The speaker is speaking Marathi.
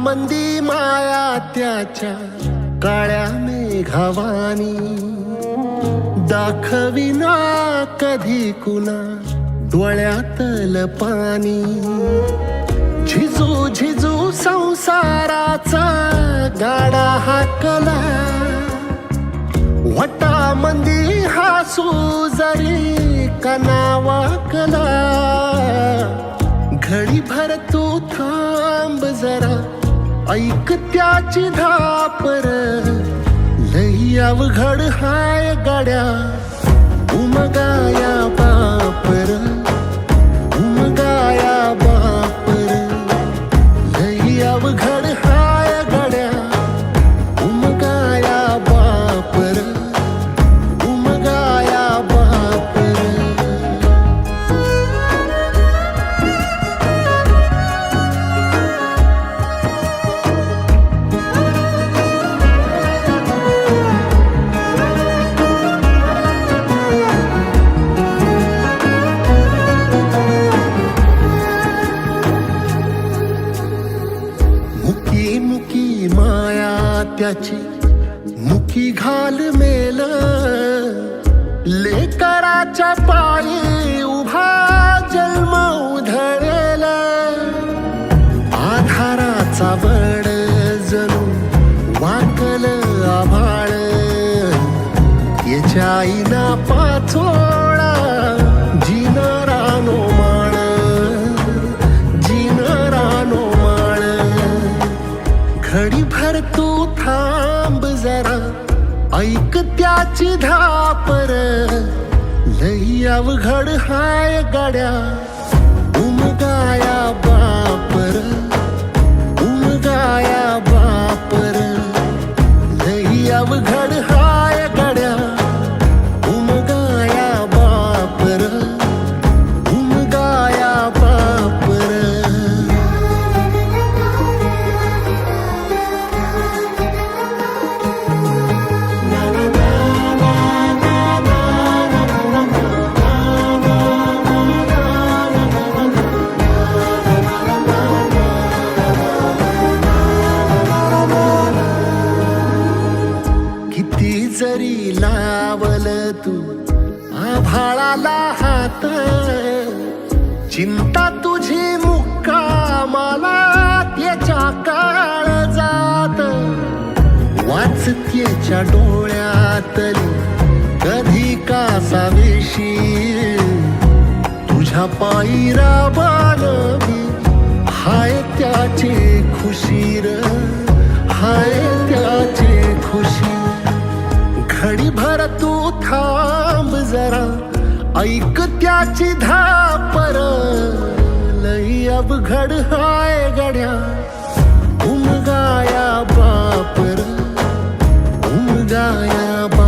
मंदी माया त्याच्या काळ्या मेघावानी, दाखविना कधी कुणा डोळ्यातल पाणी. झिजू झिजू संसाराचा गाडा हाकला, वटामंदी हासू जरी कना वाकला. घडी भर तू थांब जरा, ऐक त्याची धापर, लई अवघड हाय गड्या उमगाया बापर, उमगाया बापर. लई अवघड हाय गड्या उमगाया बापर, उमगाया बापर. मुकी मुकी माया त्याची मुकी घाल मेल, लेकराच्या पायी उभा जन्म उधळेल. आधाराचा बळ जणू वाकल आभाळ, याच्या आईना पाचोळा जिनरानो माळ, जिनरानो माळ. घडी भर तू थांब जरा, ऐक त्याची धापर, लई अवघड हाय गड्या उमगाया बापर, उमगाया बापर. लई अवघड हाय गड्या उमगाया बापर, उमगाया बापर. किती जरी लावल तू आभाळाला हात, चिंता तुझी मुक्कामाला त्याच्या काळजात. वाचतेच्या डोळ्यातली कधी कासावेशी, तुझ्या पायी राबान मी हाय त्याचे खुशीर, हाय त्याचे खुशी. घडी भर तू थांब जरा, ऐक त्याची धापर, लई अवघड हाय गड्या उमगाया बापर, उमगाया बापर.